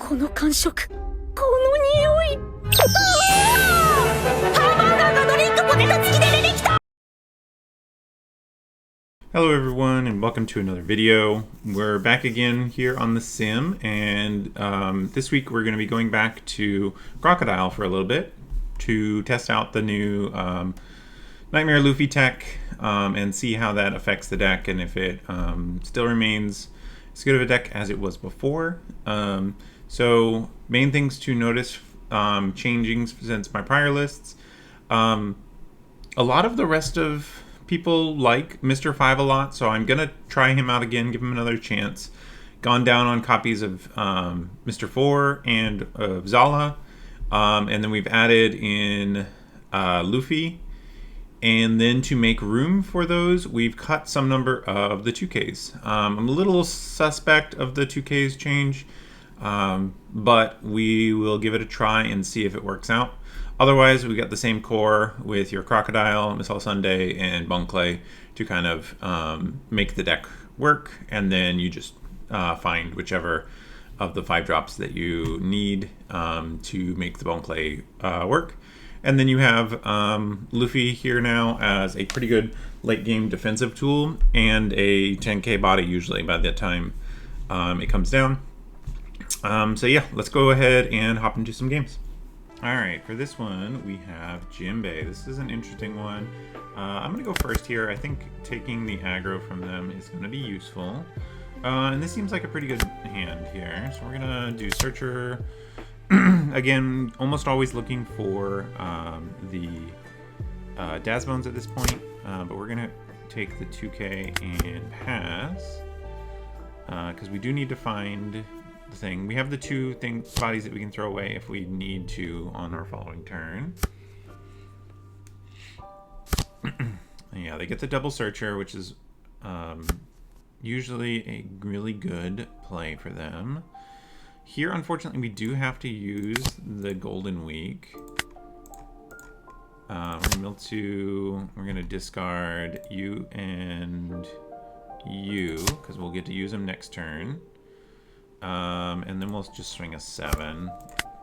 この感触、この匂い。ハンバーガーがドリンクポテト付きで出てきた。 Hello everyone and welcome to another video. We're back again here on the sim, and this week we're going to be going back to Crocodile for a little bit to test out the new Nightmare Luffy tech and see how that affects the deck and if it still remains as good of a deck as it was before. So main things to notice changing since my prior lists. A lot of the rest of people like Mr. 5 a lot, so I'm gonna try him out again, give him another chance. Gone down on copies of Mr. 4 and of Zala, and then we've added in Luffy. And then to make room for those, we've cut some number of the 2Ks. I'm a little suspect of the 2Ks change, but we will give it a try and see if it works out. Otherwise, we got the same core with your Crocodile, Missile Sunday, and Bone Clay to kind of make the deck work, and then you just find whichever of the 5 drops that you need to make the Bone Clay work. And then you have Luffy here now as a pretty good late game defensive tool and a 10k body usually by the time it comes down. So yeah, let's go ahead and hop into some games. Alright, for this one we have Jinbei. This is an interesting one. I'm going to go first here. I think taking the aggro from them is going to be useful. And this seems like a pretty good hand here. So we're going to do Searcher. Again, almost always looking for the Dazbones at this point, but we're going to take the 2K and pass, because we do need to find the thing. We have the 2 bodies that we can throw away if we need to on our following turn. Yeah, they get the double Searcher, which is usually a really good play for them. Here, unfortunately, we do have to use the Golden Week. We're going to discard you and you, because we'll get to use them next turn. And then we'll just swing a 7.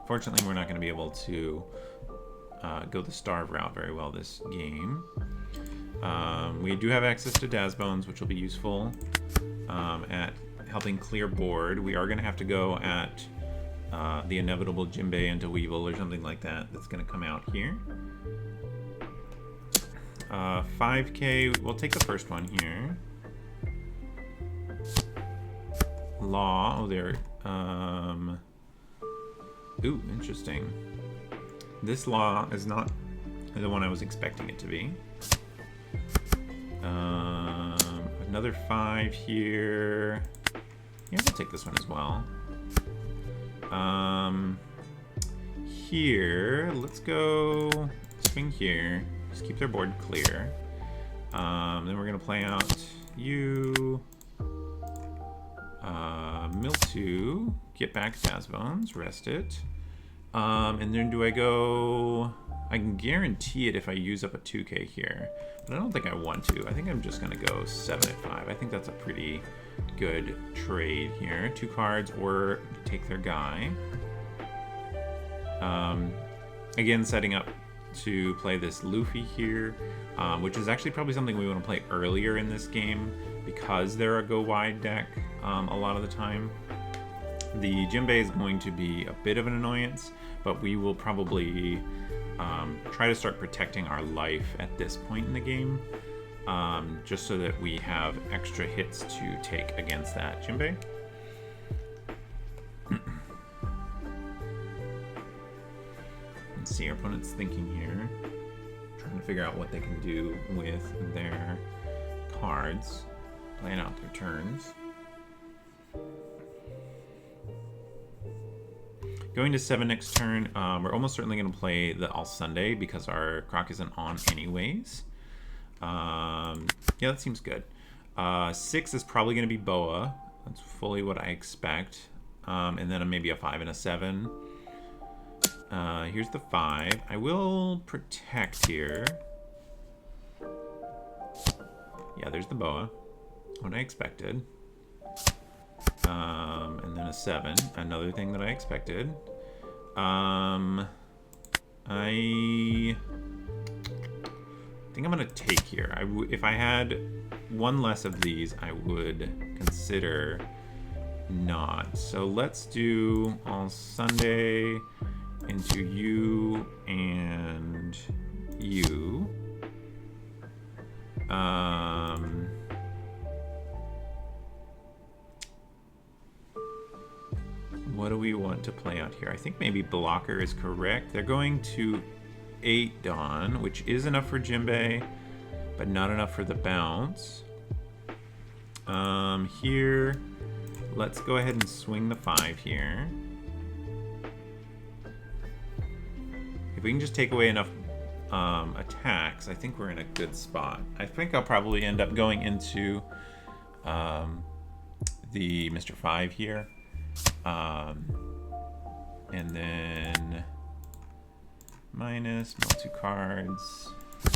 Fortunately, we're not going to be able to go the Starve route very well this game. We do have access to Dazbones, which will be useful at helping clear board. We are going to have to go at the inevitable Jinbei into Weevil or something like that. That's going to come out here. 5k, we'll take the first one here. Law, oh there. Ooh, interesting. This Law is not the one I was expecting it to be. Another 5 here. Yeah, we'll take this one as well. Here, let's go swing here. Just keep their board clear. Then we're gonna play out you. Mill 2, get back Dazbones, rest it. And then do I go... I can guarantee it if I use up a 2k here, but I don't think I want to. I think I'm just gonna go 7 at 5. I think that's a pretty good trade here. 2 cards or take their guy. Again, setting up to play this Luffy here, which is actually probably something we want to play earlier in this game because they're a go wide deck a lot of the time. The Jinbei is going to be a bit of an annoyance, but we will probably try to start protecting our life at this point in the game, just so that we have extra hits to take against that Jinbei. Let's see, our opponent's thinking here, trying to figure out what they can do with their cards, playing out their turns. Going to 7 next turn, we're almost certainly going to play the All Sunday because our Croc isn't on anyways. Yeah, that seems good. 6 is probably going to be Boa. That's fully what I expect. And then maybe a 5 and a 7. Here's the 5. I will protect here. Yeah, there's the Boa. What I expected. And then a 7. Another thing that I expected. I think I'm gonna take here. If I had one less of these, I would consider not. So let's do all Sunday into you and you. What do we want to play out here? I think maybe blocker is correct. They're going to 8 Dawn, which is enough for Jinbei, but not enough for the bounce. Here, let's go ahead and swing the 5 here. If we can just take away enough attacks, I think we're in a good spot. I think I'll probably end up going into the Mr. 5 here. And then minus, mill 2 cards,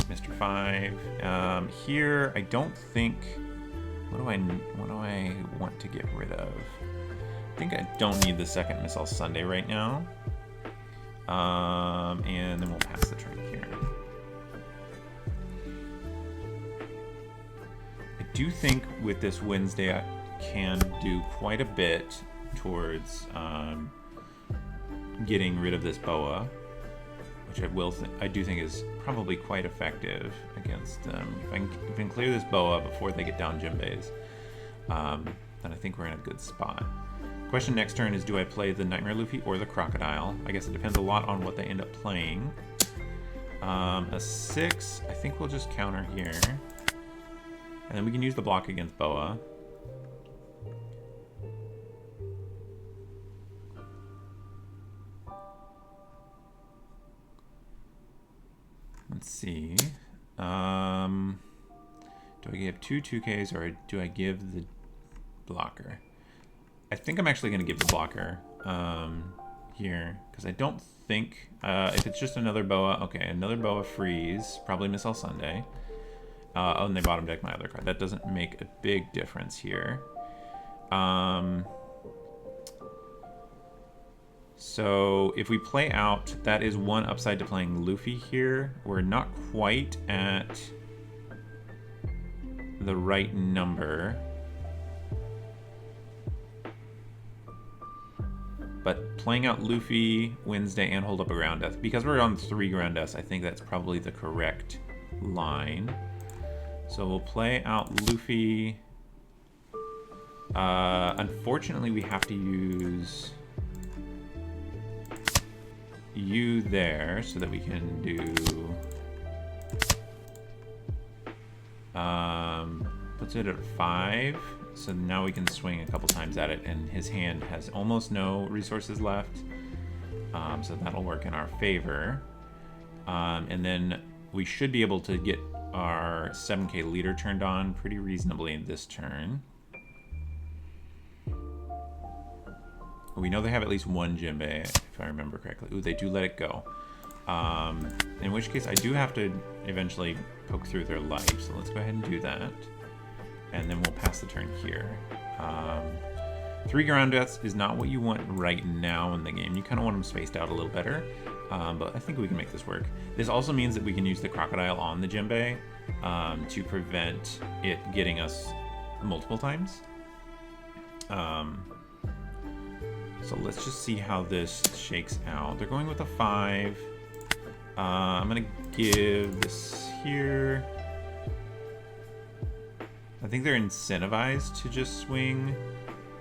Mr. 5. Here, I don't think, what do I want to get rid of? I think I don't need the second Miss All Sunday right now. And then we'll pass the turn here. I do think with this Wednesday I can do quite a bit towards getting rid of this boa, which I do think is probably quite effective against if I can clear this boa before they get down Jinbeis, then I think we're in a good spot. Question next turn is, do I play the Nightmare Luffy or the Crocodile? I guess it depends a lot on what they end up playing. A 6, I think we'll just counter here, and then we can use the block against boa. Let's see. Do I give 2 2Ks or do I give the blocker? I think I'm actually going to give the blocker here, because I don't think, if it's just another boa, okay, another boa freeze, probably Miss All Sunday. Oh, and they bottom deck my other card. That doesn't make a big difference here. So if we play out, that is one upside to playing Luffy here. We're not quite at the right number. But playing out Luffy, Wednesday, and hold up a ground death, because we're on 3 ground deaths, I think that's probably the correct line. So we'll play out Luffy. Unfortunately, we have to use you there so that we can do puts it at 5, so now we can swing a couple times at it, and his hand has almost no resources left, so that'll work in our favor. And then we should be able to get our 7k leader turned on pretty reasonably this turn. We know they have at least one Jinbei, if I remember correctly. Ooh, they do let it go. In which case, I do have to eventually poke through their life, so let's go ahead and do that. And then we'll pass the turn here. 3 ground deaths is not what you want right now in the game. You kind of want them spaced out a little better, but I think we can make this work. This also means that we can use the Crocodile on the Jinbei to prevent it getting us multiple times. So let's just see how this shakes out. They're going with a 5. I'm gonna give this here. I think they're incentivized to just swing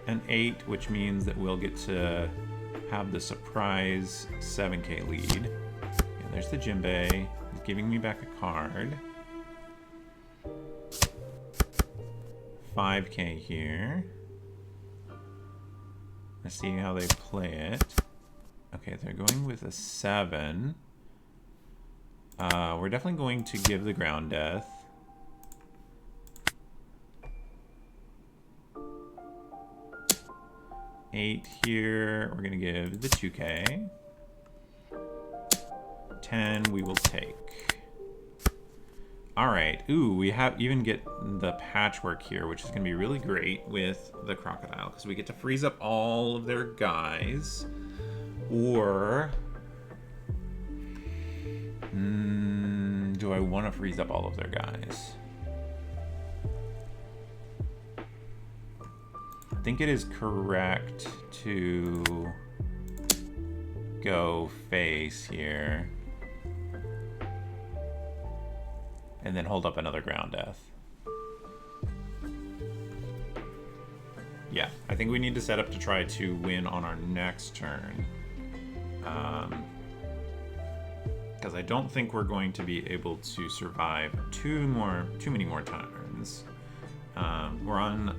an 8, which means that we'll get to have the surprise 7k lead. Yeah, there's the Jinbei. He's giving me back a card. 5k here. Let's see how they play it. Okay, they're going with a 7. We're definitely going to give the ground death. Eight here, we're gonna give the 2k. 10 we will take. All right. Ooh, we even get the patchwork here, which is going to be really great with the crocodile because we get to freeze up all of their guys. Or do I want to freeze up all of their guys? I think it is correct to go face here and then hold up another ground death. Yeah, I think we need to set up to try to win on our next turn. Because I don't think we're going to be able to survive too many more turns. We're on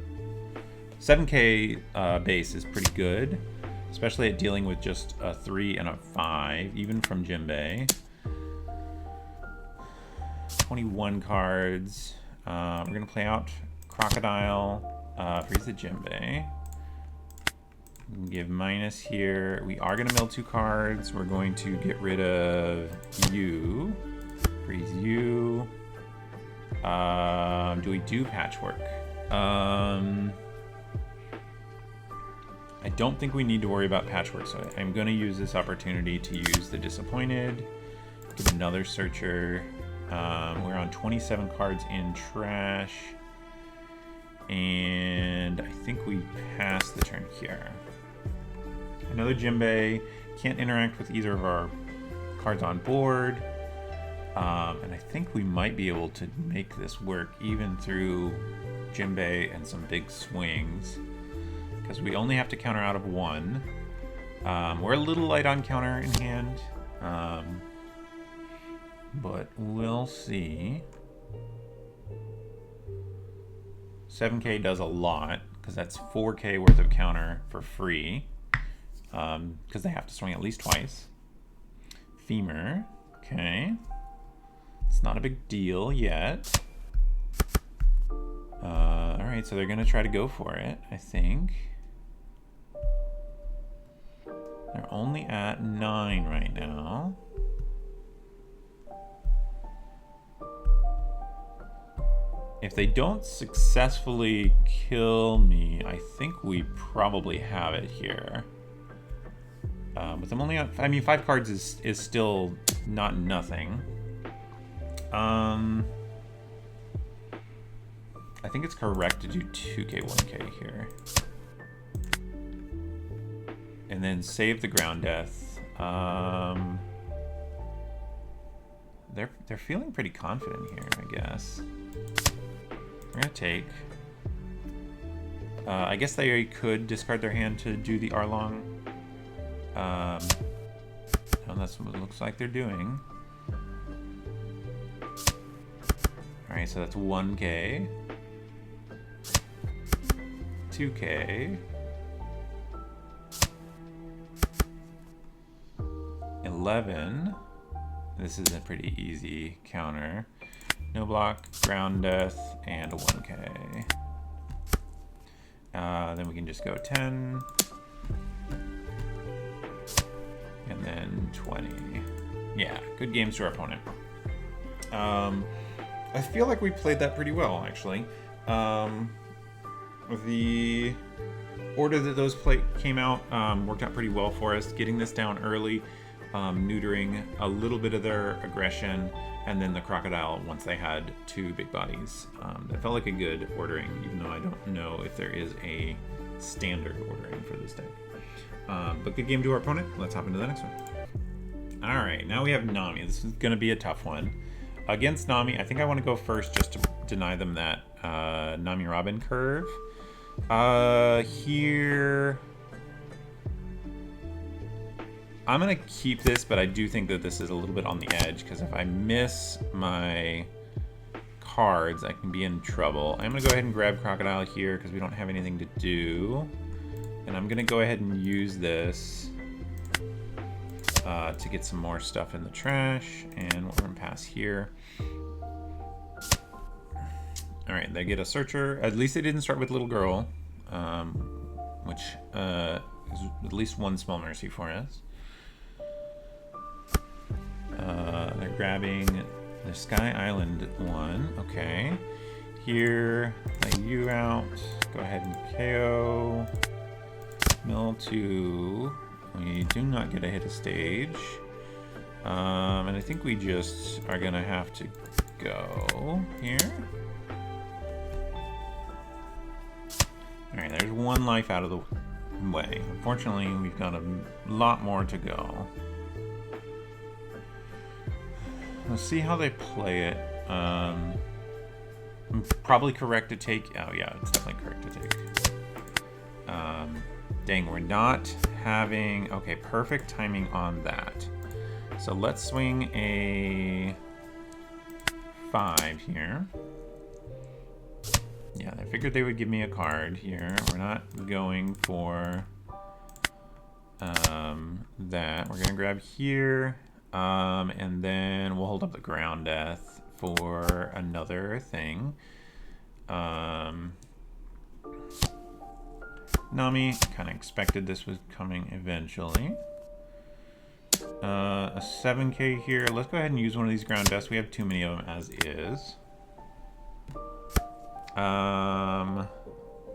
7k base is pretty good, especially at dealing with just a 3 and a 5, even from Jinbei. 21 cards. We're gonna play out Crocodile, freeze the Jinbei. Give minus here. We are gonna mill 2 cards. We're going to get rid of you. Freeze you. Do we do patchwork? I don't think we need to worry about patchwork, so I'm gonna use this opportunity to use the disappointed. Get another searcher. We're on 27 cards in trash. And I think we pass the turn here. Another Jinbei. Can't interact with either of our cards on board. And I think we might be able to make this work even through Jinbei and some big swings. Because we only have to counter out of 1. We're a little light on counter in hand. But we'll see. 7k does a lot, because that's 4k worth of counter for free. Because they have to swing at least twice. Femur. Okay. It's not a big deal yet. Alright, so they're going to try to go for it, I think. They're only at 9 right now. If they don't successfully kill me, I think we probably have it here. But I'm only on, I mean, 5 cards is still not nothing. I think it's correct to do 2k, 1k here. And then save the ground death. They're feeling pretty confident here, I guess. We're gonna take. I guess they could discard their hand to do the Arlong. And that's what it looks like they're doing. Alright, so that's 1k. 2k. 11. This is a pretty easy counter. No block, ground death, and a 1k. Then we can just go 10. And then 20. Yeah, good games to our opponent. I feel like we played that pretty well, actually. The order that those came out worked out pretty well for us. Getting this down early, neutering a little bit of their aggression, and then the crocodile once they had 2 big bodies. That felt like a good ordering, even though I don't know if there is a standard ordering for this deck. But good game to our opponent. Let's hop into the next one. Alright, now we have Nami. This is going to be a tough one. Against Nami, I think I want to go first just to deny them that Nami Robin curve. Here... I'm going to keep this, but I do think that this is a little bit on the edge, because if I miss my cards, I can be in trouble. I'm going to go ahead and grab Crocodile here, because we don't have anything to do. And I'm going to go ahead and use this to get some more stuff in the trash, and we're going to pass here. Alright, they get a Searcher. At least they didn't start with Little Girl, which is at least one small mercy for us. They're grabbing The Sky Island one. Okay. Here, lay you out. Go ahead and KO. Mill 2. We do not get a hit a stage. And I think we just are gonna have to go here. Alright, there's one life out of the way. Unfortunately, we've got a lot more to go. Let's see how they play it. Probably correct to take. Oh yeah, it's definitely correct to take. Dang, we're not having. Okay, perfect timing on that. So let's swing a 5 here. Yeah, I figured they would give me a card here. We're not going for that. We're gonna grab here, and then we'll hold up the ground death for another thing. Nami, kind of expected this was coming eventually. A 7k here. Let's go ahead and use one of these ground deaths. We have too many of them as is.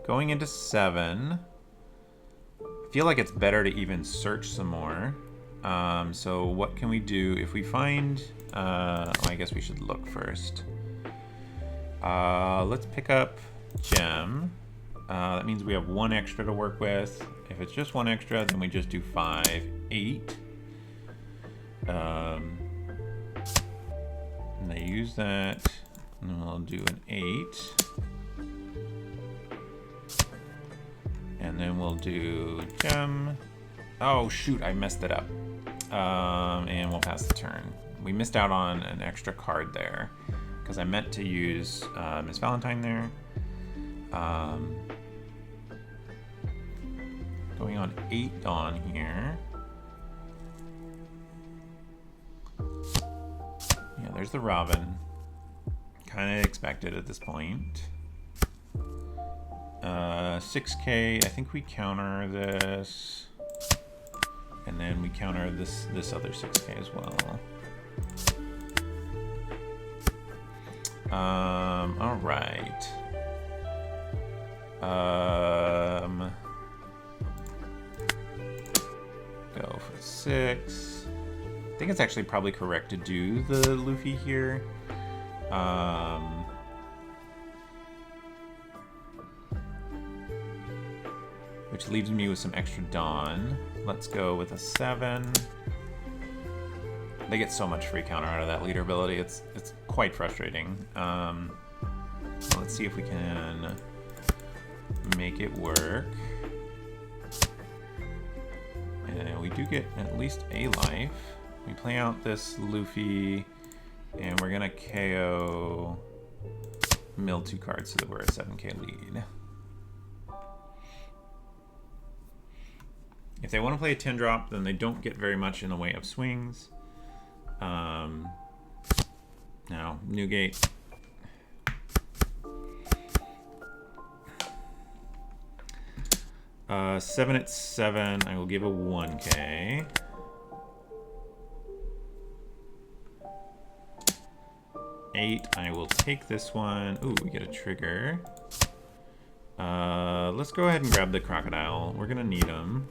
Going into 7. I feel like it's better to even search some more. So what can we do if we find... well, I guess we should look first. Let's pick up gem. That means we have 1 extra to work with. If it's just 1 extra, then we just do 5, 8. And they use that, and we'll do an 8. And then we'll do gem. Oh shoot, I messed it up. And we'll pass the turn. We missed out on an extra card there, because I meant to use Miss Valentine there. Going on 8 Dawn here. Yeah, there's the Robin. Kind of expected at this point. 6k, I think we counter this. And then we counter this other 6k as well. All right. Go for 6. I think it's actually probably correct to do the Luffy here. Which leaves me with some extra Dawn. Let's go with a 7. They get so much free counter out of that leader ability. It's quite frustrating. Let's see if we can make it work. And we do get at least a life. We play out this Luffy, and we're gonna KO mill 2 cards so that we're a 7k lead. If they want to play a 10 drop, then they don't get very much in the way of swings. Now, Newgate. Uh, 7 at 7, I will give a 1k. Eight, I will take this one. Ooh, we get a trigger. Let's go ahead and grab the crocodile. We're gonna need him.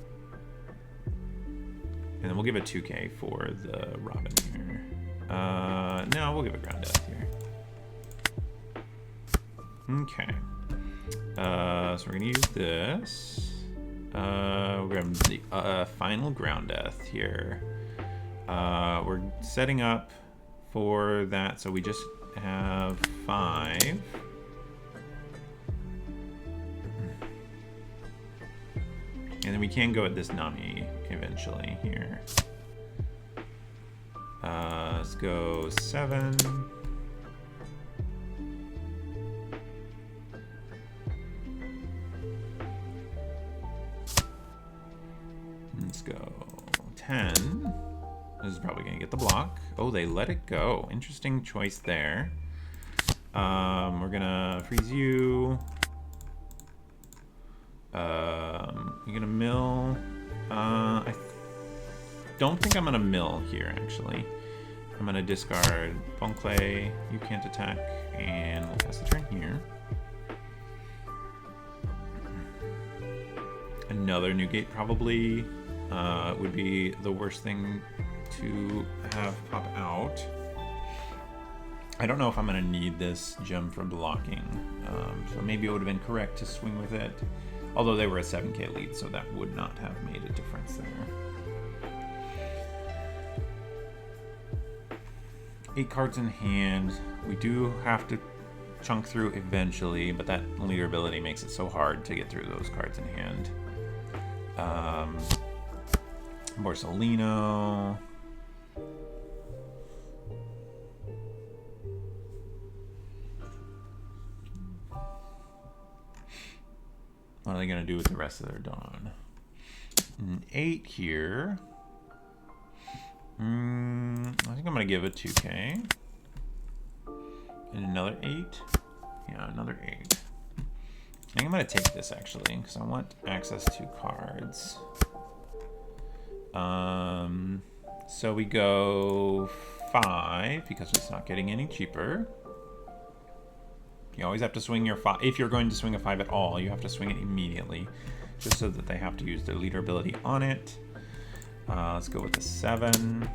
And then we'll give a 2k for the Robin here. No, we'll give a ground death here. Okay. So we're gonna use this. We're gonna have the final ground death here. We're setting up for that, so we just have 5. And then we can go at this Nami eventually here. Let's go 7. Let's go 10. This is probably gonna get the block. Oh, they let it go. Interesting choice there. We're gonna freeze you. You're gonna mill. I don't think I'm gonna mill here, actually. I'm gonna discard Bone Clay, you can't attack, and we'll pass the turn here. Another new gate probably would be the worst thing to have pop out. I don't know if I'm gonna need this gem for blocking, so maybe it would have been correct to swing with it. Although they were a 7k lead, so that would not have made a difference there. 8 cards in hand. We do have to chunk through eventually, but that leader ability makes it so hard to get through those cards in hand. Borsalino. What are they going to do with the rest of their dawn? An 8 here. I think I'm going to give it 2k. And another 8. Yeah, another 8. I think I'm going to take this actually, because I want access to cards. So we go 5, because it's not getting any cheaper. You always have to swing your 5. If you're going to swing a 5 at all, you have to swing it immediately, just so that they have to use their leader ability on it. Let's go with the 7.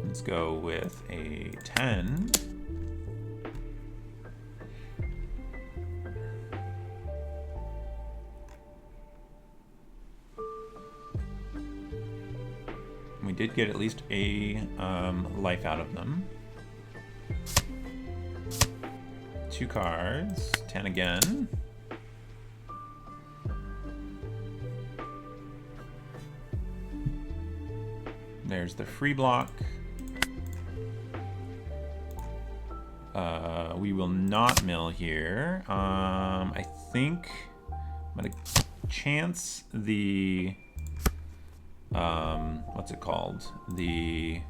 Let's go with a 10. We did get at least a life out of them. 2 cards, 10 again. There's the free block. We will not mill here. I think I'm gonna chance the what's it called? The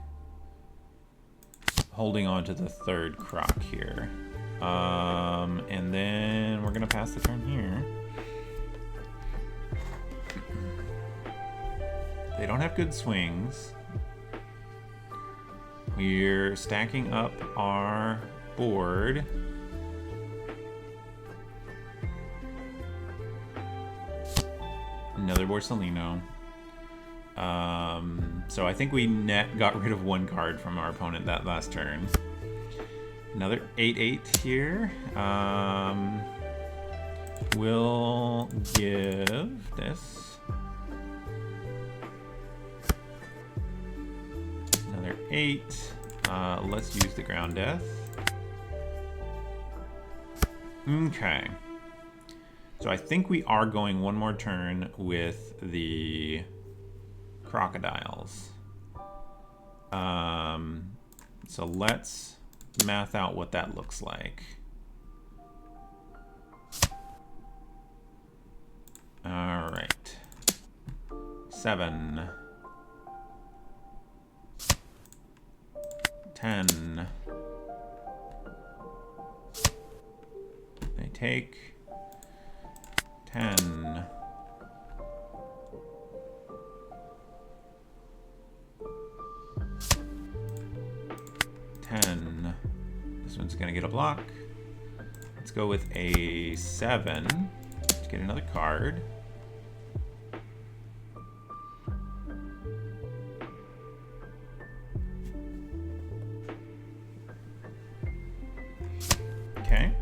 holding on to the 3rd croc here. And then we're gonna pass the turn here. They don't have good swings. We're stacking up our board. Another Borsalino. So I think we got rid of 1 card from our opponent that last turn. Another 8/8 here. We'll give this. Another 8. Let's use the ground death. Okay. So I think we are going 1 more turn with the crocodiles. So let's math out what that looks like. All right. 7. 10. They take 10. 10. This one's gonna get a block. Let's go with a 7 to get another card. Okay.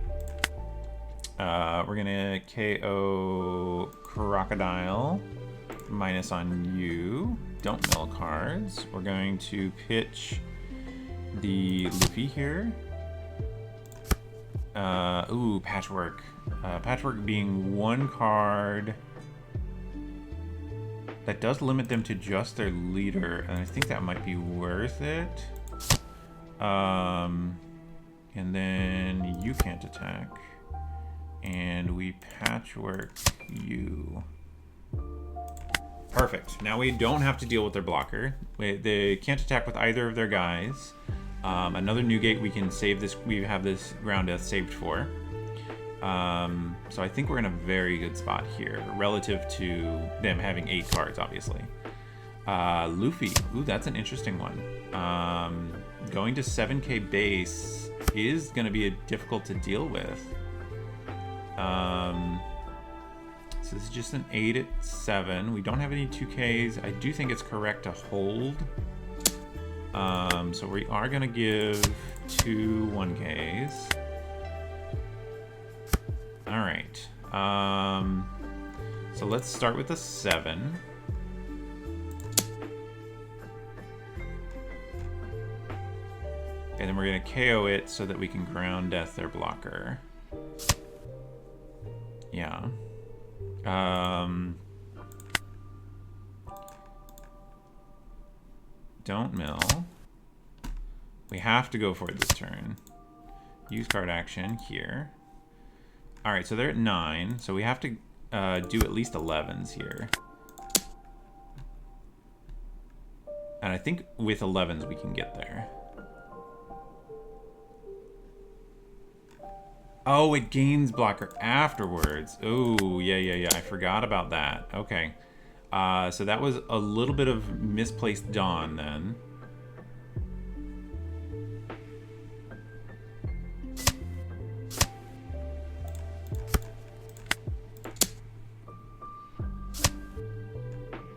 We're gonna KO Crocodile. Minus on you. Don't mill cards. We're going to pitch the Luffy here. Ooh, Patchwork. Patchwork being 1 card. That does limit them to just their leader, and I think that might be worth it. And then you can't attack. And we Patchwork you. Perfect. Now we don't have to deal with their blocker. They can't attack with either of their guys. Another new gate we can save this. We have this ground death saved for. So I think we're in a very good spot here, relative to them having 8 cards, obviously. Luffy. Ooh, that's an interesting one. Going to 7k base is going to be difficult to deal with. So this is just an 8 at 7. We don't have any 2Ks. I do think it's correct to hold. So we are going to give 2 1Ks. Alright. So let's start with a 7. And then we're going to KO it so that we can ground death their blocker. Yeah. Don't mill. We have to go for it this turn. Use card action here. Alright, so they're at 9, so we have to do at least 11s here. And I think with 11s we can get there. Oh, it gains blocker afterwards. Oh, yeah. I forgot about that. Okay. So that was a little bit of misplaced Dawn then.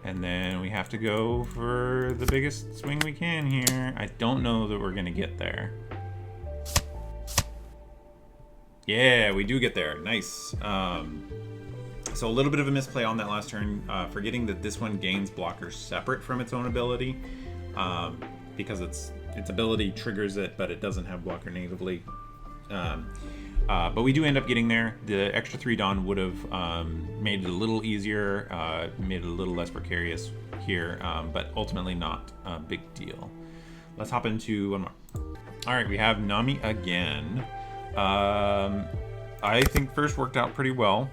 And then we have to go for the biggest swing we can here. I don't know that we're going to get there. Yeah, we do get there. Nice. So a little bit of a misplay on that last turn, forgetting that this one gains blockers separate from its own ability, because its ability triggers it, but it doesn't have blocker natively. But we do end up getting there. The extra 3 Dawn would have made it a little easier, made it a little less precarious here, but ultimately not a big deal. Let's hop into one more. All right, we have Nami again. I think first worked out pretty well.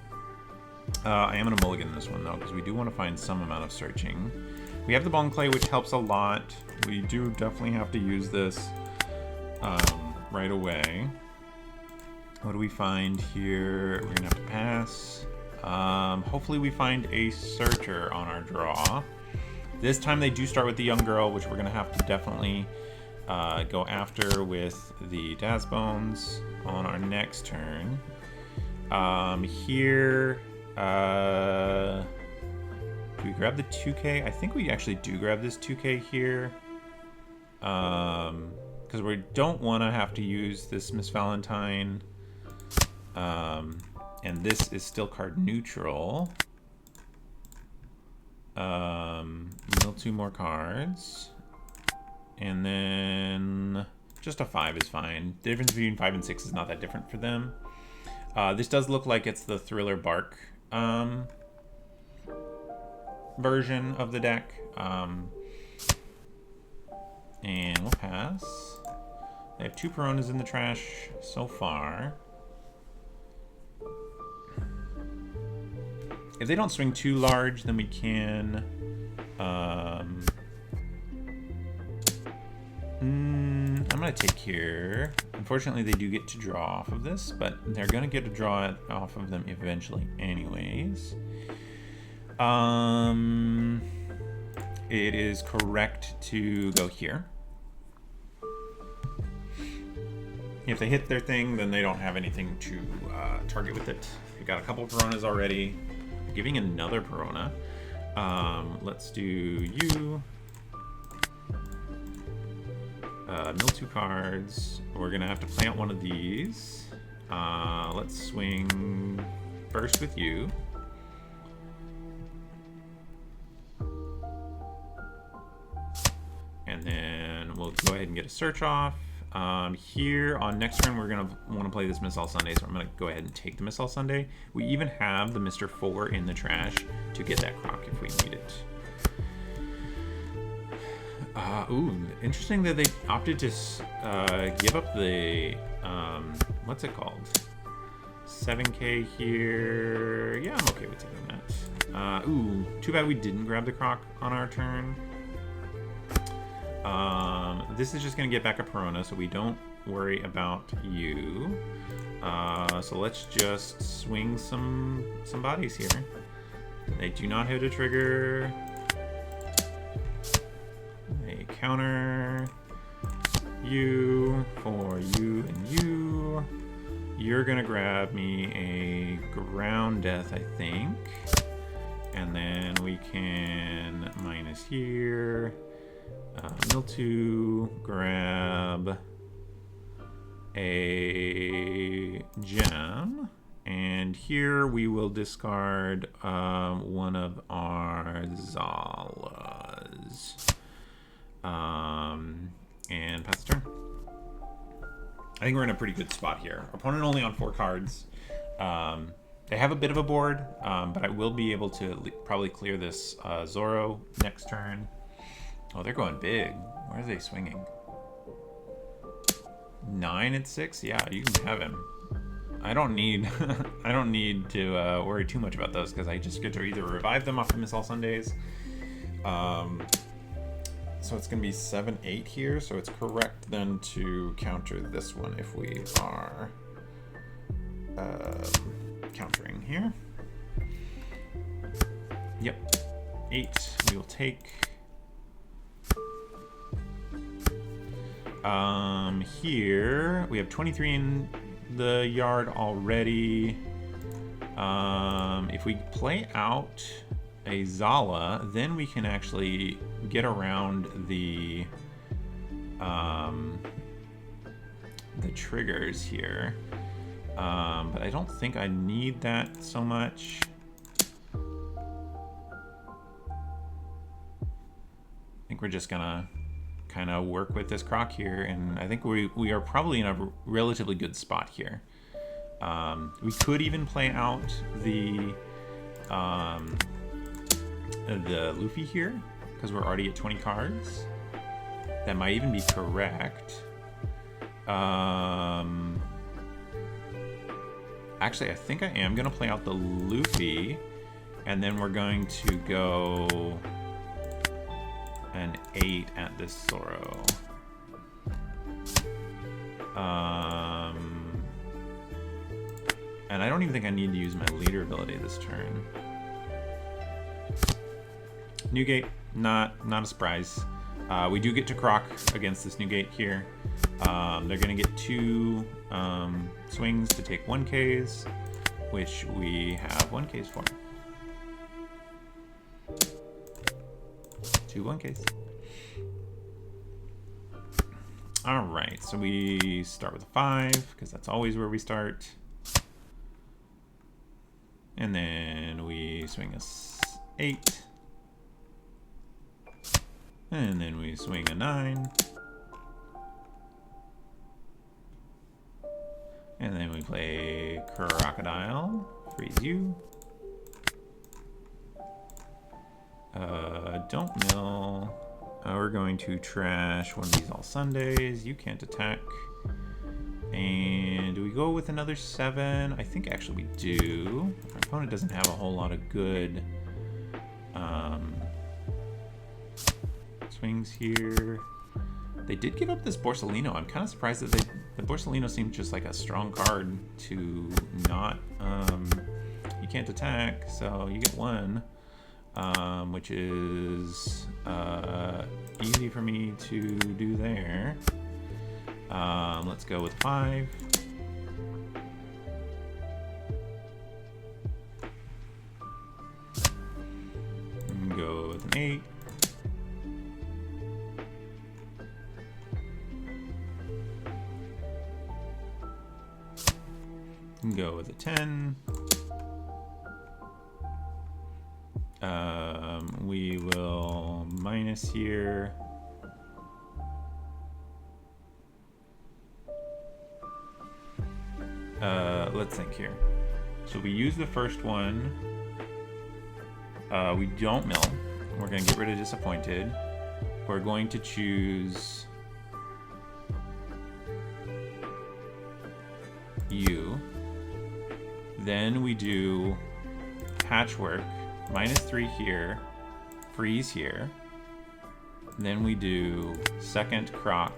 I am going to mulligan this one, though, because we do want to find some amount of searching. We have the Bone Clay, which helps a lot. We do definitely have to use this right away. What do we find here? We're going to have to pass. Hopefully we find a Searcher on our draw. This time they do start with the Young Girl, which we're going to have to definitely go after with the Daz Bones on our next turn. Here, do we grab the 2K? I think we actually do grab this 2K here. Because we don't want to have to use this Miss Valentine. And this is still card neutral. Mill 2 more cards. And then just a 5 is fine. The difference between 5 and 6 is not that different for them. This does look like it's the Thriller Bark version of the deck. And we'll pass. They have 2 Peronas in the trash so far. If they don't swing too large, then we can... I'm going to take here. Unfortunately, they do get to draw off of this, but they're going to get to draw it off of them eventually anyways. It is correct to go here. If they hit their thing, then they don't have anything to target with it. We've got a couple Peronas already. Giving another Perona. Let's do you. Mill 2 cards. We're gonna have to play out one of these. Let's swing first with you. And then we'll go ahead and get a search off. Here on next turn, we're gonna want to play this Missile Sunday, so I'm gonna go ahead and take the Missile Sunday. We even have the Mr. 4 in the trash to get that Croc if we need it. Ooh, interesting that they opted to give up the, what's it called? 7K here. Yeah, I'm okay with taking that. Ooh, too bad we didn't grab the Croc on our turn. This is just going to get back a Perona, so we don't worry about you. So let's just swing some bodies here. They do not hit a trigger. They counter you for you and you. You're gonna grab me a ground death, I think. And then we can minus here. Miltu, grab a gem. And here we will discard one of our Zalas. And pass the turn. I think we're in a pretty good spot here. Opponent only on 4 cards. They have a bit of a board, but I will be able to probably clear this Zoro next turn. Oh, they're going big. Where are they swinging? 9 at 6? Yeah, you can have him. I don't need I don't need to worry too much about those because I just get to either revive them off of Miss All Sundays. So it's going to be 7-8 here, so it's correct then to counter this one if we are countering here. Yep, 8 we will take. Here we have 23 in the yard already. If we play out a Zala, then we can actually get around the triggers here. But I don't think I need that so much. I think we're just gonna kind of work with this Croc here, and I think we are probably in a relatively good spot here. We could even play out the Luffy here, because we're already at 20 cards. That might even be correct. Actually, I think I am going to play out the Luffy, and then we're going to go an 8 at this Zoro. And I don't even think I need to use my leader ability this turn. Newgate, not a surprise. We do get to Croc against this Newgate here. They're going to get 2 swings to take 1Ks, which we have 1Ks for. 2 1Ks. Alright, so we start with a 5, because that's always where we start. And then we swing a 8. And then we swing a 9. And then we play Crocodile, freeze you. Don't mill. We're going to trash one of these All Sundays. You can't attack. And do we go with another 7? I think actually we do. Our opponent doesn't have a whole lot of good swings here. They did give up this Borsalino. I'm kind of surprised that the Borsalino seemed just like a strong card to not. You can't attack, so you get 1, which is easy for me to do there. Let's go with 5. And go with an 8. And go with a 10. We will minus here. Let's think here. So we use the first one. We don't mill. We're going to get rid of Disappointed. We're going to choose you. Then we do Patchwork, -3 here, freeze here. Then we do second Croc,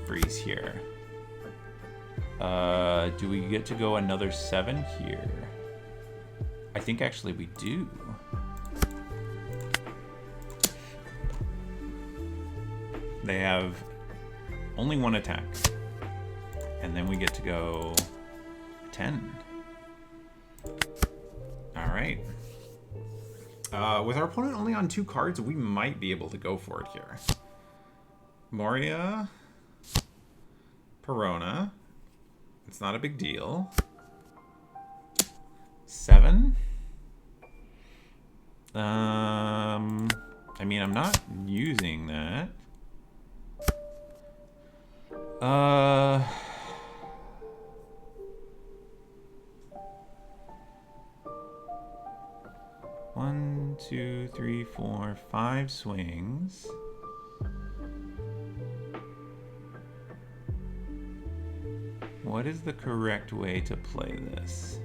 freeze here. Do we get to go another 7 here? I think actually we do. They have only 1 attack. And then we get to go 10. All right. With our opponent only on 2 cards, we might be able to go for it here. Moria, Perona. It's not a big deal. 7. I mean, I'm not using that. 1, 2, 3, 4, 5 swings. What is the correct way to play this?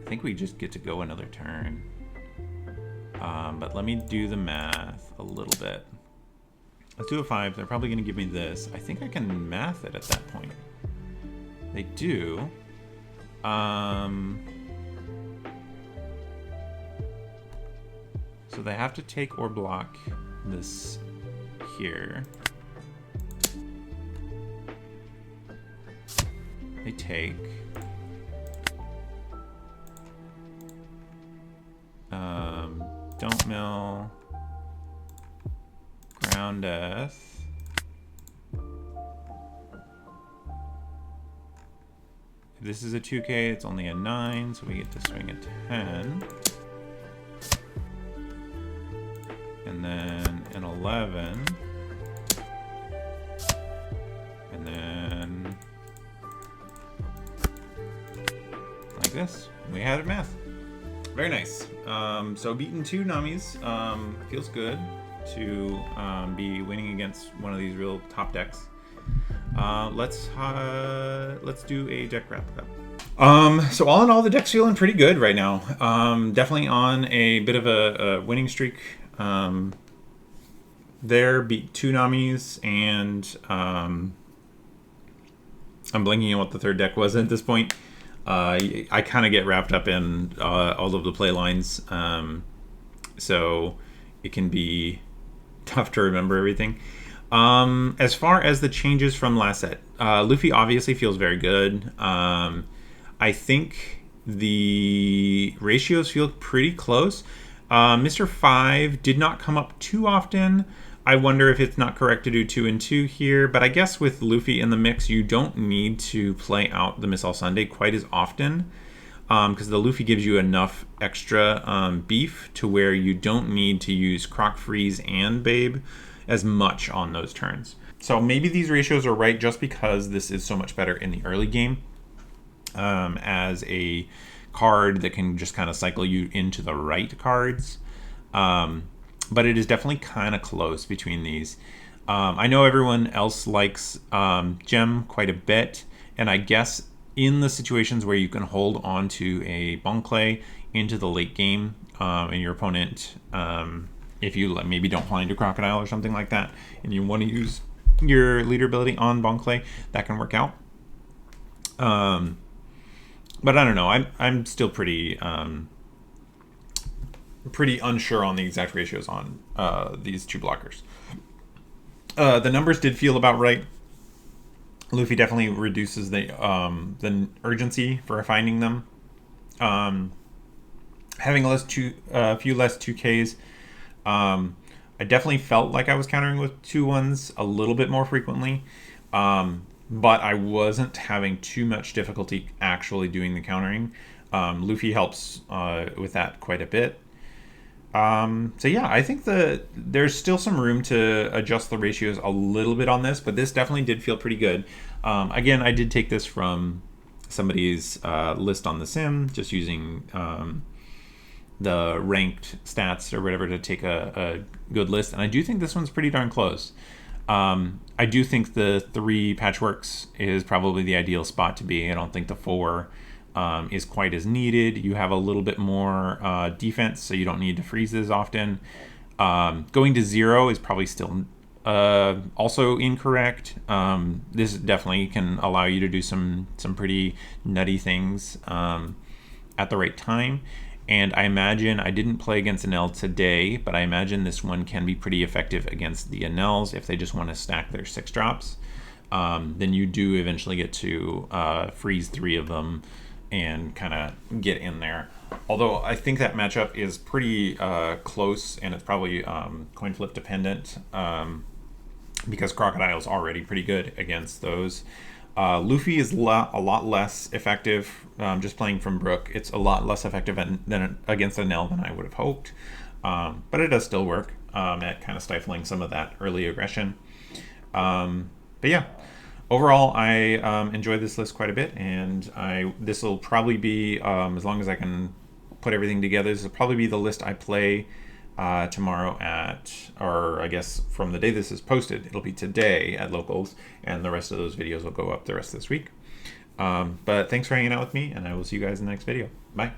I think we just get to go another turn. But let me do the math a little bit. Let's do a 5. They're probably going to give me this. I think I can math it at that point. They do. So they have to take or block this here. They take. Don't mill. Ground death. If this is a 2K, it's only a 9, so we get to swing a 10. And then an 11. And then like this. We had it math. Very nice. So beating 2 Namis feels good to be winning against one of these real top decks. Let's do a deck wrap up. So all in all, the deck's feeling pretty good right now. Definitely on a bit of a winning streak. There, beat 2 Namis, and I'm blanking on what the third deck was at this point. I kind of get wrapped up in all of the play lines, so it can be tough to remember everything. As far as the changes from last set, Luffy obviously feels very good. I think the ratios feel pretty close. Mr. 5 did not come up too often. I wonder if it's not correct to do 2 and 2 here, but I guess with Luffy in the mix, you don't need to play out the Miss All Sunday quite as often, because the Luffy gives you enough extra beef to where you don't need to use Croc Freeze and Babe as much on those turns. So maybe these ratios are right just because this is so much better in the early game as a card that can just kind of cycle you into the right cards. But it is definitely kind of close between these. I know everyone else likes Gem quite a bit, and I guess in the situations where you can hold on to a Bonclay into the late game, and your opponent, if you maybe don't find a Crocodile or something like that, and you want to use your leader ability on Bonclay, that can work out. But I don't know. I'm still pretty unsure on the exact ratios on these 2 blockers. The numbers did feel about right. Luffy definitely reduces the urgency for finding them. Having a few less 2Ks, I definitely felt like I was countering with 2-1s a little bit more frequently, but I wasn't having too much difficulty actually doing the countering. Luffy helps with that quite a bit. So yeah, I think there's still some room to adjust the ratios a little bit on this, but this definitely did feel pretty good. Again, I did take this from somebody's list on the sim, just using the ranked stats or whatever to take a good list, and I do think this one's pretty darn close. I do think the 3 patchworks is probably the ideal spot to be. I don't think the 4 is quite as needed. You have a little bit more defense, so you don't need to freeze as often. Going to 0 is probably still also incorrect. This definitely can allow you to do some pretty nutty things at the right time. And I imagine, I didn't play against Enel today, but I imagine this one can be pretty effective against the Enels if they just want to stack their 6 drops. Then you do eventually get to freeze 3 of them and kind of get in there. Although I think that matchup is pretty close, and it's probably coin flip dependent because Crocodile's already pretty good against those. Luffy is a lot less effective just playing from Brook. It's a lot less effective than against Enel than I would have hoped. But it does still work at kind of stifling some of that early aggression. But yeah, overall, I enjoy this list quite a bit, and this will probably be, as long as I can put everything together, this will probably be the list I play tomorrow or I guess from the day this is posted, it'll be today at Locals, and the rest of those videos will go up the rest of this week. But thanks for hanging out with me, and I will see you guys in the next video. Bye.